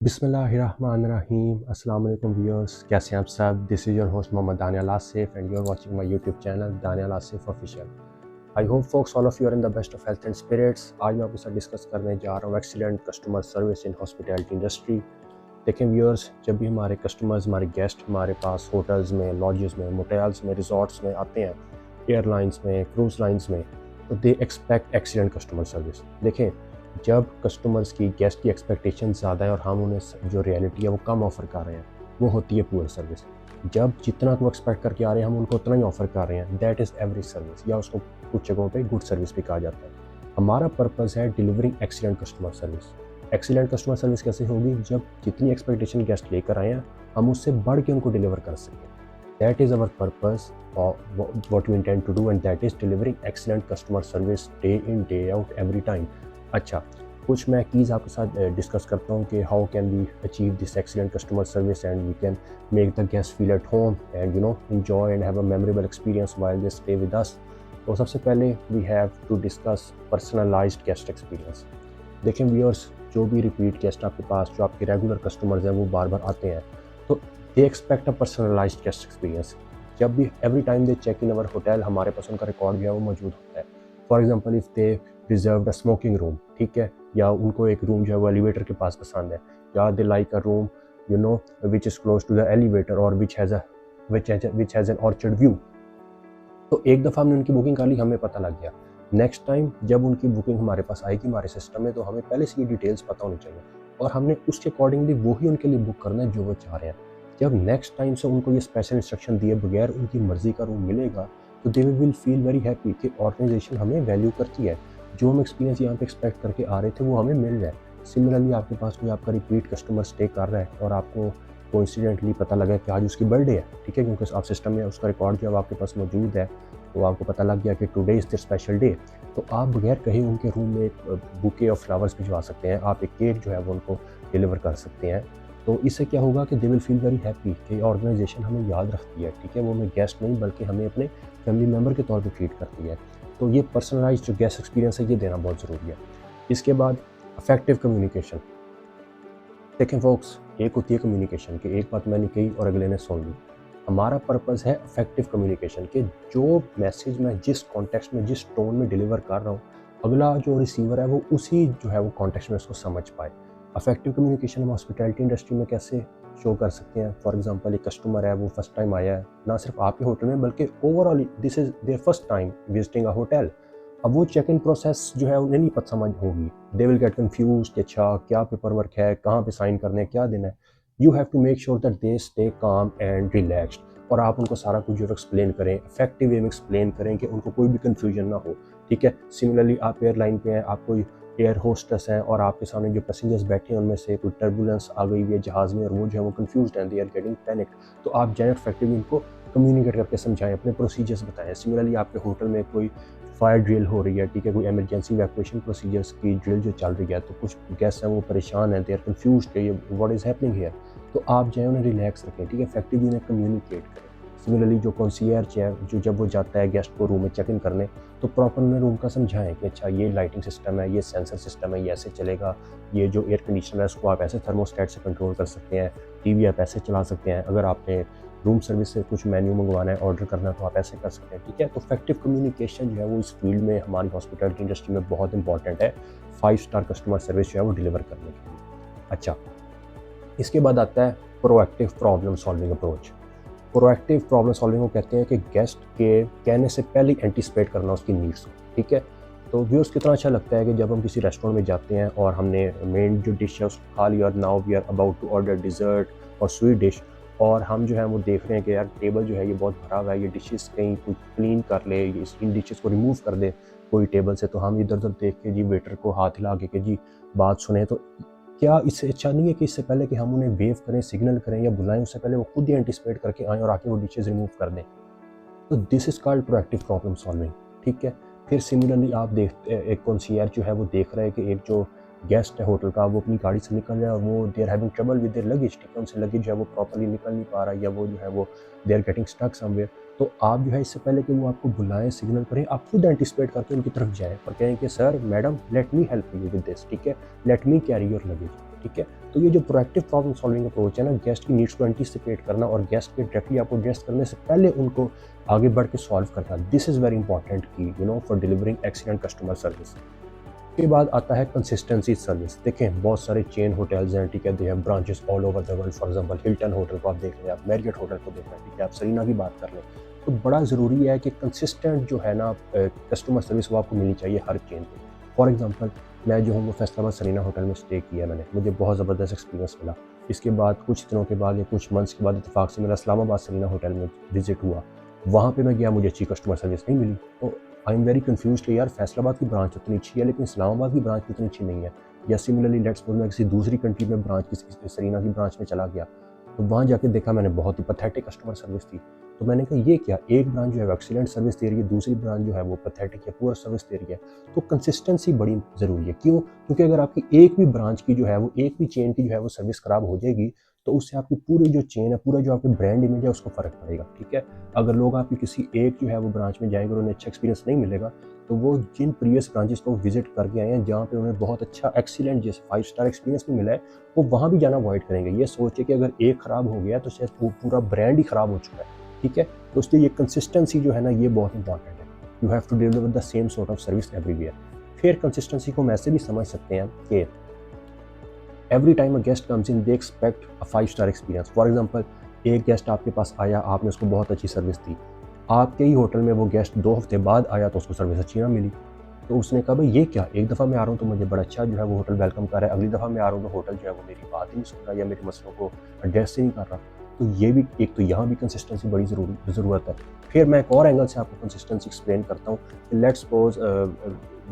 बिस्मिल्लाहिर्रहमानिर्रहीम अस्सलाम वालेकुम व्यूअर्स, कैसे हैं आप सब। This is your host Mohammad Daniyal Asif and you are watching my YouTube channel Daniyal Asif official. I hope folks all of you are in the best of health and spirits. आज मैं आपके साथ डिस्कस करने जा रहा हूँ excellent customer service in hospitality industry. देखें viewers, जब भी हमारे कस्टमर्स, हमारे गेस्ट हमारे पास होटल्स में, लॉजेस में, मोटेल्स में, रिजॉर्ट्स में आते हैं, एयरलाइंस में, क्रूज़ लाइन्स में, तो they expect excellent customer service. देखें, जब कस्टमर्स की, गेस्ट की एक्सपेक्टेशन ज़्यादा है और हम उन्हें जो रियलिटी है वो कम ऑफ़र कर रहे हैं, वो होती है पुअर सर्विस। जब जितना वो एक्सपेक्ट करके आ रहे हैं हम उनको उतना ही ऑफ़र कर रहे हैं, दैट इज़ एवरेज सर्विस, या उसको कुछ जगहों पे गुड सर्विस भी कहा जाता है। हमारा पर्पस है delivering excellent customer service. Excellent customer service कैसे होगी? जब जितनी एक्सपेक्टेशन गेस्ट लेकर आए हैं हम उससे बढ़ के उनको डिलीवर कर सकें। दैट इज़ आवर पर्पस और what we intend to do, and that is delivering excellent customer service day in day out every time. अच्छा, कुछ मैं कीज़ आपके साथ डिस्कस करता हूँ कि how can we achieve this excellent customer service and we can make the guest feel at home and enjoy and have a memorable experience while they stay with us. तो सबसे पहले we have to discuss personalised guest experience. देखें viewers, जो भी repeat guest आपके पास, जो आपके regular customers हैं, वो बार बार आते हैं, तो they expect a personalised guest experience. जब भी every time they check in our hotel, हमारे पास उनका रिकॉर्ड जो है वो मौजूद होता है। For example if they reserved a smoking room, ठीक है, या उनको एक रूम जो है वो एलिवेटर के पास पसंद है, या they like a room which is close to the elevator और which has an orchard view. तो एक दफ़ा हमने उनकी बुकिंग कर ली, हमें पता लग गया। नेक्स्ट टाइम जब उनकी बुकिंग हमारे पास आएगी हमारे सिस्टम में, तो हमें पहले से ये डिटेल्स पता होनी चाहिए और हमने उसके अकॉर्डिंगली वही उनके लिए बुक करना है जो वो चाह रहे हैं। जब नेक्स्ट टाइम से उनको ये स्पेशल इंस्ट्रक्शन दिए बगैर उनकी मर्ज़ी का रूम मिलेगा, तो they will feel very happy कि ऑर्गेनाइजेशन हमें वैल्यू करती है। जो हम एक्सपीरियंस यहाँ पे एक्सपेक्ट करके आ रहे थे वो हमें मिल रहा है। सिमिलरली आपके पास कोई आपका रिपीट कस्टमर स्टे कर रहा है और आपको कोइंसिडेंटली पता लगा कि आज उसकी बर्थडे है, ठीक है, क्योंकि आप सिस्टम में उसका रिकॉर्ड जो है आपके पास मौजूद है, तो आपको पता लग गया कि today is the special day, तो आप बगैर कहीं उनके रूम में एक बुके ऑफ फ्लावर्स भिजवा सकते हैं, आप एक केक जो है वो उनको डिलीवर कर सकते हैं। तो इससे क्या होगा कि they will feel very happy कि ऑर्गेनाइजेशन हमें याद रखती है, ठीक है, वो हमें गेस्ट नहीं बल्कि हमें अपने फैमिली मेम्बर के तौर पे ट्रीट करती है। तो ये पर्सनलाइज्ड जो गेस्ट एक्सपीरियंस है ये देना बहुत ज़रूरी है। इसके बाद इफेक्टिव कम्युनिकेशन। देखें फोक्स, एक होती है कम्युनिकेशन कि एक बात मैंने कही और अगले ने सुन ली। हमारा पर्पस है इफेक्टिव कम्युनिकेशन कि जो मैसेज मैं जिस कॉन्टेक्स्ट में, जिस टोन में डिलीवर कर रहा हूँ, अगला जो रिसीवर है वो उसी जो है वो कॉन्टेक्स्ट में उसको समझ पाए। इफेक्टिव कम्युनिकेशन हम हॉस्पिटैलिटी इंडस्ट्री में कैसे शो कर सकते हैं? फॉर एग्जांपल एक कस्टमर है, वो फर्स्ट टाइम आया है, ना सिर्फ आपके होटल में बल्कि overall this is their first time visiting a hotel. अब वो चेक इन प्रोसेस जो है उन्हें नहीं पता समझ होगी, दे विल गेट कन्फ्यूज्ड कि अच्छा क्या पेपर वर्क है, कहाँ पे साइन करने हैं, क्या देना है। You have to make sure that they stay calm and relaxed, और आप उनको सारा कुछ जो एक्सप्लेन करें, इफेक्टिव वे में एक्सप्लेन करें कि उनको कोई भी कन्फ्यूजन ना हो, ठीक है। सिमिलरली आप एयरलाइन पे हैं, आप कोई एयर होस्टेस हैं और आपके सामने जो पैसेंजर्स बैठे हैं उनमें से कोई टर्बुलेंस आ गई है जहाज़ में और वो जो है वो कन्फ्यूज्ड हैं, दे आर गेटिंग पैनिक, तो आप जो है इफेक्टिवली उनको कम्युनिकेट करके समझाएं, अपने प्रोसीजर्स बताएं। सिमिलरली आपके होटल में कोई फायर ड्रिल हो रही है, ठीक है, कोई इमरजेंसी इवैक्यूएशन प्रोसीजर्स की ड्रिल जो चल रही है, तो कुछ गेस्ट हैं वो परेशान हैं, दे आर कन्फ्यूज्ड कि ये व्हाट इज़ हैपनिंग हियर, तो आप जो है उन्हें रिलैक्स रखें, ठीक है, इफेक्टिवली उन्हें कम्युनिकेट करें। सिमिलरली जो कंसीयर्ज है, जो जब वो जाता है गेस्ट को रूम में चेक इन करने, तो प्रॉपर उन्हें रूम का समझाएं कि अच्छा ये लाइटिंग सिस्टम है, ये सेंसर सिस्टम है, ये ऐसे चलेगा, ये जो एयर कंडीशनर है उसको आप ऐसे थर्मोस्टेट से कंट्रोल कर सकते हैं, टीवी आप ऐसे चला सकते हैं, अगर आपने रूम सर्विस से कुछ मेन्यू मंगवाना है, ऑर्डर करना है, तो आप ऐसे कर सकते हैं, ठीक है। तो इफेक्टिव कम्युनिकेशन जो है वो इस फील्ड में, हमारी हॉस्पिटैलिटी इंडस्ट्री में बहुत इंपॉर्टेंट है, 5 स्टार कस्टमर सर्विस जो है वो डिलीवर करने के लिए। अच्छा, इसके बाद आता है proactive problem solving approach. Proactive problem solving को कहते हैं कि गेस्ट के कहने से पहले एंटिसिपेट करना उसकी नीड्स को, ठीक है। तो व्यूअर्स, कितना अच्छा लगता है कि जब हम किसी रेस्टोरेंट में जाते हैं और हमने मेन जो डिश है उसको खा लिया और now we are about to order dessert और स्वीट डिश, और हम जो है वो देख रहे हैं कि यार टेबल जो है ये बहुत भरा हुआ है, ये डिशेस कहीं कोई क्लीन कर ले, इन डिशेस को रिमूव कर दे कोई टेबल से, तो हम इधर उधर देख के जी वेटर को हाथ हिला के जी बात सुने, तो क्या इससे अच्छा नहीं है कि इससे पहले कि हम उन्हें वेव करें, सिग्नल करें या बुलाएं, उससे पहले वो खुद ही एंटिसिपेट करके आएँ और आके वो डिशेज़ रिमूव कर दें? तो this is called proactive problem solving, ठीक है। फिर सिमिलरली आप देखते, एक कंसीयर्ज जो है वो देख रहा है कि एक जो गेस्ट है होटल का, वो अपनी गाड़ी से निकल रहा है और वो they are having trouble with their luggage, ठीक है, उनसे लगेज जो है वो प्रॉपर्ली निकल नहीं पा रहा है, या वो जो है वो they are getting stuck somewhere. तो आप जो है इससे पहले कि वो आपको बुलाएं, सिग्नल करें, आप खुद एंटिसिपेट करके उनकी तरफ जाएं और कहें कि sir, madam, let me help you with this, ठीक है, let me carry your luggage. ठीक है। तो ये जो प्रोएक्टिव प्रॉब्लम सॉल्विंग अप्रोच है ना, गेस्ट की नीड्स को एंटीसिपेट करना और गेस्ट के डायरेक्टली आपको एड्रेस करने से पहले उनको आगे बढ़ के सॉल्व करना, दिस इज़ वेरी इंपॉर्टेंट की for delivering excellent customer service. के बाद आता है कंसिस्टेंसी सर्विस। देखें बहुत सारे चेन होटल्स हैं, ठीक है, they have branches all over the world. For example Hilton hotel को आप देख लें, आप मैरियट होटल को देख लें, ठीक है, आप सरीना की बात कर लें। तो बड़ा ज़रूरी है कि कंसिस्टेंट जो है ना कस्टमर सर्विस वो आपको मिलनी चाहिए हर चेन पे। फॉर एग्जांपल मैं जो हूँ वो फैसलाबाद सरीना होटल में स्टे किया मैंने, मुझे बहुत ज़बरदस्त एक्सपीरियंस मिला। इसके बाद कुछ दिनों के बाद या कुछ मंथ्स के बाद इत्तेफाक से मेरा इस्लामाबाद सरीना होटल में विजिट हुआ। वहाँ पे मैं गया, मुझे अच्छी कस्टमर सर्विस नहीं मिली। तो आई एम वेरी कंफ्यूज्ड कि यार फैसलाबाद की ब्रांच उतनी अच्छी है लेकिन इस्लामाबाद की ब्रांच उतनी अच्छी नहीं है। या सिमिलरली लेट्स सपोज मैं किसी दूसरी कंट्री में ब्रांच किसी सरीना की ब्रांच में चला गया, तो वहाँ जाके देखा मैंने बहुत ही पैथेटिक कस्टमर सर्विस थी। तो मैंने कहा ये क्या, एक ब्रांच जो है वो एक्सीलेंट सर्विस दे रही है, दूसरी ब्रांच जो है वो पैथेटिक या पुअर सर्विस दे रही है। तो कंसिस्टेंसी बड़ी ज़रूरी है। क्यों? क्योंकि अगर आपकी एक भी ब्रांच की जो है वो, एक भी चेन की जो है वो सर्विस ख़राब हो जाएगी, तो उससे आपकी पूरी जो चेन है, पूरा जो आपकी ब्रांड इमेज है उसको फ़र्क पड़ेगा, ठीक है। अगर लोग आपकी किसी एक जो है वो ब्रांच में जाएंगे और उन्हें अच्छा एक्सपीरियंस नहीं मिलेगा, तो वो जिन प्रीवियस ब्रांचेस को विजिट करके आए हैं जहाँ पे उन्हें बहुत अच्छा एक्सीलेंट जैसे 5 स्टार एक्सपीरियंस नहीं मिला है, वो वहाँ भी जाना अवॉइड करेंगे। ये सोच के कि अगर एक ख़राब हो गया तो शायद वो पूरा ब्रांड ही ख़राब हो चुका है, ठीक है। तो इसलिए ये कंसिस्टेंसी जो है ना, ये बहुत इंपॉर्टेंट है। You have to deliver the same sort of service everywhere. फिर कंसिस्टेंसी को हम ऐसे भी समझ सकते हैं कि every time a guest comes in they expect a 5 star experience. For example एक गेस्ट आपके पास आया, आपने उसको बहुत अच्छी सर्विस दी, आपके ही होटल में वो गेस्ट 2 हफ्ते बाद आया तो उसको सर्विस अच्छी ना मिली। तो उसने कहा भाई ये क्या, एक दफ़ा मैं आ रहा हूँ तो मुझे बड़ा अच्छा जो है वो होटल वेलकम कर रहा है, अगली दफ़ा मैं आ रहा हूँ तो होटल जो है वो मेरी बात ही नहीं सुन रहा या मेरे मसलों को एड्रेस ही नहीं कर रहा। तो ये भी एक, तो यहाँ भी कंसिस्टेंसी बड़ी ज़रूरत है। फिर मैं एक और एंगल से आपको कंसिस्टेंसी एक्सप्लेन करता हूँ कि let's suppose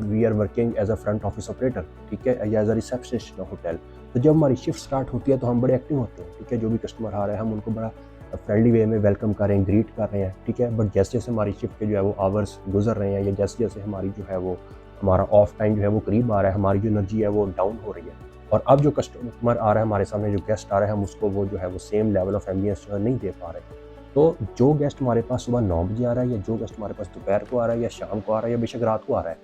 we are working as a front office operator, ठीक है, या as a receptionist in hotel. तो जब हमारी शिफ्ट स्टार्ट होती है तो हम बड़े एक्टिव होते हैं, ठीक है, जो भी कस्टमर आ रहा है हम उनको बड़ा फ्रेंडली वे में वेलकम कर रहे हैं, ग्रीट कर रहे हैं, ठीक है। बट जैसे जैसे हमारी शिफ्ट के जो है वो आवर्स गुजर रहे हैं या जैसे जैसे हमारी जो है वो हमारा ऑफ टाइम जो है वो करीब आ रहा है, हमारी जो एनर्जी है वो डाउन हो रही है। और अब जो कस्टमर आ रहा है हमारे सामने, जो गेस्ट आ रहा है, हम उसको वो जो है वो सेम लेवल ऑफ एम्बियंस जो है नहीं दे पा रहे। तो जो गेस्ट हमारे पास सुबह 9 बजे आ रहा है या जो गेस्ट हमारे पास दोपहर को आ रहा है या शाम को आ रहा है या बेशक रात को आ रहा है,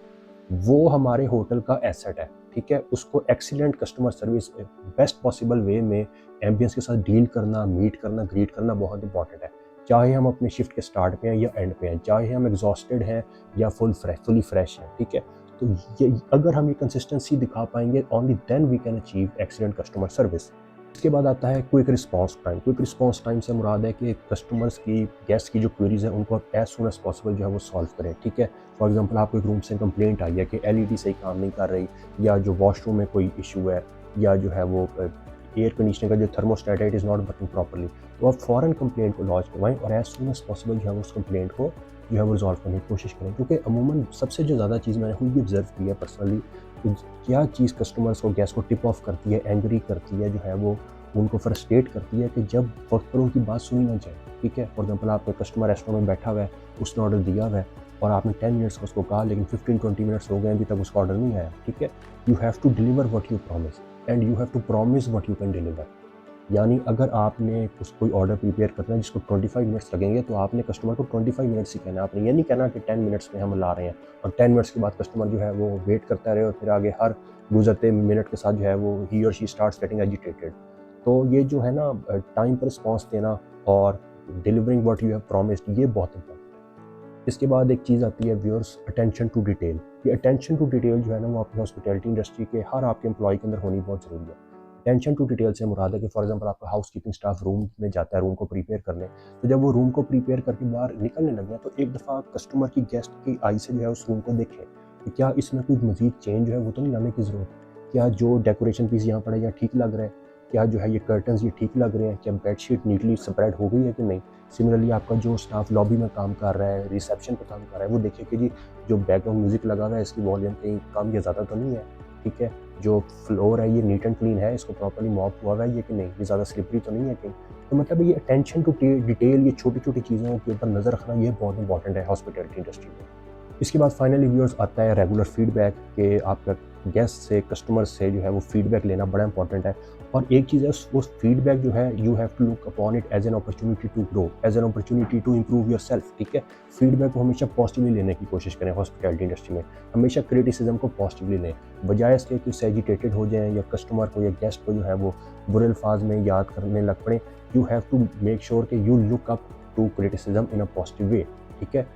वो हमारे होटल का एसेट है, ठीक है। उसको excellent customer service best possible way में एम्बियंस के साथ डील करना, मीट करना, ग्रीट करना बहुत इंपॉर्टेंट है। चाहे हम अपने शिफ्ट के स्टार्ट पे हैं या एंड पे हैं, चाहे हम एग्जॉस्टेड हैं या फुली फ्रेश हैं, ठीक है। तो ये अगर हम ये कंसिस्टेंसी दिखा पाएंगे, only then we can achieve excellent customer service. इसके बाद आता है quick response time. Quick response time से मुराद है कि कस्टमर्स की, गेस्ट की जो क्वेरीज है उनको आप एज सुन एज पॉसिबल जो है वो सॉल्व करें, ठीक है। फॉर एग्जांपल आपको एक रूम से कंप्लेंट आई है कि एलईडी सही काम नहीं कर रही, या जो वॉशरूम में कोई इशू है, या जो है वो एयर कंडीशनिंग का जो थर्मोस्टेट है it is not working properly, तो आप फ़ौरन कंप्लेंट को लॉन्च करवाएं और एज सुन एज पॉसिबल जो है उस कंप्लेंट को जो है वो रिजॉल्व करने की कोशिश करें। क्योंकि अमूमन सबसे जो ज़्यादा चीज़ मैंने खुद भी ऑब्जर्व की है पर्सनली, क्या चीज़ कस्टमर्स को, गेस्ट को टिप ऑफ करती है, एंग्री करती है, जो है वो उनको फ्रस्ट्रेट करती है कि जब वक्त पर उनकी बात सुनी ना जाए, ठीक है। फॉर एग्जांपल आपका कस्टमर रेस्टोरेंट में बैठा हुआ है, उसने ऑर्डर दिया हुआ है और आपने 10 मिनट्स का उसको कहा लेकिन 15-20 मिनट्स हो गए अभी तक उसका ऑर्डर नहीं आया, ठीक है। You have to deliver what you promise and you have to promise what you can deliver. यानी अगर आपने कोई ऑर्डर प्रिपेयर करना है जिसको 25 मिनट्स लगेंगे, तो आपने कस्टमर को 25 मिनट्स ही कहना है। आपने ये नहीं कहना कि 10 मिनट्स में हम ला रहे हैं और 10 मिनट्स के बाद कस्टमर जो है वो वेट करता रहे और फिर आगे हर गुजरते मिनट के साथ जो है वो ही और शी स्टार्ट्स गेटिंग एजिटेटेड। तो ये जो है ना टाइम पर रिस्पॉन्स देना और delivering what you have promised, ये बहुत इंपॉर्टेंट है। इसके बाद एक चीज़ आती है व्यूअर्स, अटेंशन टू डिटेल। ये अटेंशन टू डिटेल जो है ना वो आपकी हॉस्पिटैलिटी इंडस्ट्री के हर आपके एम्प्लॉय के अंदर होनी बहुत ज़रूरी है। अटेंशन टू डिटेल से मुराद है कि फॉर एग्जांपल आपका हाउस कीपिंग स्टाफ रूम में जाता है रूम को प्रिपेयर करने, तो जब वो रूम को प्रिपेयर करके बाहर निकलने लगे हैं तो एक दफ़ा कस्टमर की, गेस्ट की आई से जो है उस रूम को देखें कि क्या इसमें कोई मज़ीद चेंज जो है वो तो नहीं लाने की ज़रूरत, क्या जो डेकोरेशन पीस यहाँ पड़े या ठीक लग रहा है, क्या जो है ये कर्टन्स ये ठीक लग रहे हैं, क्या बेडशीट नीटली स्प्रेड हो गई है कि नहीं। सिमिलरली आपका जो स्टाफ लॉबी में काम कर रहा है, रिसेप्शन पे काम कर रहा है, वो देखिए कि जी जो बैकग्राउंड म्यूज़िक लगा हुआ है इसकी वॉल्यूम कहीं कम या ज़्यादा तो नहीं है, ठीक है। जो फ्लोर है ये नीट एंड क्लीन है, इसको प्रॉपर्ली मॉप हुआ हुआ है ये कि नहीं, ये ज़्यादा स्लिपरी तो नहीं है कहीं। तो मतलब ये अटेंशन टू डिटेल, ये छोटी छोटी चीज़ों के ऊपर नज़र रखना ये बहुत इंपॉर्टेंट है हॉस्पिटैलिटी इंडस्ट्री में। इसके बाद फाइनली व्यूअर्स आता है रेगुलर फीडबैक, कि आपका गेस्ट से, कस्टमर से जो है वो फीडबैक लेना बड़ा इंपॉर्टेंट है। और एक चीज़ है, उस फीडबैक जो है you have to look upon it as an opportunity to grow, as an opportunity to improve your self, ठीक है। फीडबैक को हमेशा पॉजिटिवली लेने की कोशिश करें हॉस्पिटैलिटी इंडस्ट्री में, हमेशा क्रिटिसिज्म को पॉजिटिवली लें, बजाय इसके कि उससे एजिटेटेड हो जाएं या कस्टमर को या गेस्ट को जो है वो बुरे अल्फाज में याद करने लग पड़े। You have to make sure कि you look up to criticism in a positive way, ठीक है।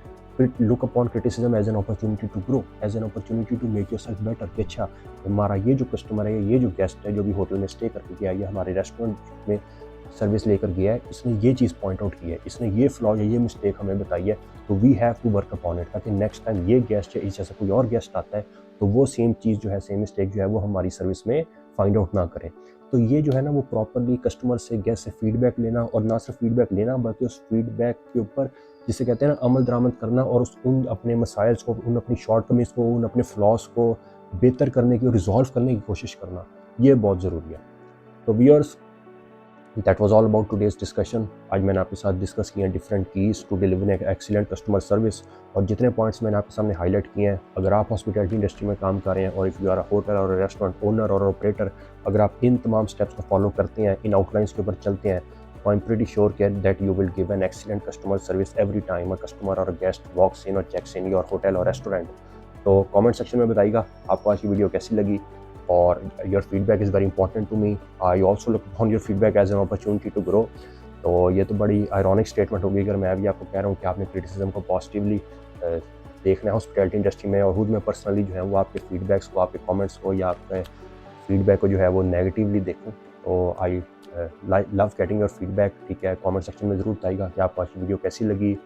Look upon criticism as an opportunity to grow, as an opportunity to make yourself better, कि अच्छा हमारा ये जो कस्टमर है, ये जो गेस्ट है जो भी होटल में स्टे करके गया या हमारे रेस्टोरेंट में सर्विस लेकर गया है, इसने ये चीज़ पॉइंट आउट की है, इसने ये फ्लॉ या ये मिस्टेक हमें बताई है, तो we have to work upon it, ताकि नेक्स्ट टाइम ये गेस्ट या इस जैसा कोई और गेस्ट आता है तो वो सेम चीज़ जो है, सेम मिस्टेक जो है वो हमारी सर्विस में फाइंड आउट ना करें। तो ये जो है ना वो प्रॉपरली कस्टमर से, गेस्ट से फीडबैक लेना, और ना सिर्फ फीडबैक लेना बल्कि उस फीडबैक के ऊपर जिसे कहते हैं ना अमल दरामद करना, और उन अपने मसाइल्स को, उन अपनी शॉर्टकमिंग्स को, उन अपने फ्लॉस को बेहतर करने की, रिजॉल्व करने की कोशिश करना, ये बहुत ज़रूरी है। तो viewers, that was all about today's discussion. आज मैंने आपके साथ डिस्कस किए हैं different keys to deliver excellent customer service, और जितने पॉइंट्स मैंने आपके सामने हाईलाइट किए हैं, अगर आप हॉस्पिटैलिटी इंडस्ट्री में काम कर रहे हैं और if you are a hotel और रेस्टोरेंट ओनर और ऑपरेटर, अगर आप इन तमाम स्टेप्स को फॉलो करते हैं, इन आउटलाइंस के ऊपर चलते हैं, तो I am pretty sure that you will give an excellent customer service every time a customer और अ गेस्ट वॉक्स इन और चेक्स इन योर होटल और रेस्टोरेंट। तो कमेंट सेक्शन में बताइएगा आपको आज की वीडियो कैसी लगी, और your feedback is very important to me. I also look on your feedback as an opportunity to grow. तो ये तो बड़ी आयरॉनिक स्टेटमेंट होगी अगर मैं भी आपको कह रहा हूँ कि आपने क्रिटिसिज्म को पॉजिटिवली देखना है हॉस्पिटैलिटी इंडस्ट्री में, और खुद में पर्सनली जो है वो आपके फीडबैक्स को, आपके कमेंट्स को या आपके फीडबैक को जो है वो नेगेटिवली देखूँ। तो I love getting your feedback, ठीक है। कमेंट सेक्शन में ज़रूर बताइएगा कि आपको आज की वीडियो कैसी लगी,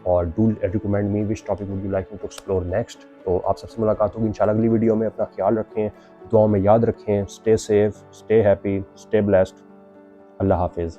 और do recommend me which topic would you like me to explore next. तो आप सबसे मुलाकात होगी इंशाल्लाह अगली वीडियो में। अपना ख्याल रखें, दुआओं में याद रखें। Stay safe, stay happy, stay blessed. अल्लाह हाफिज़।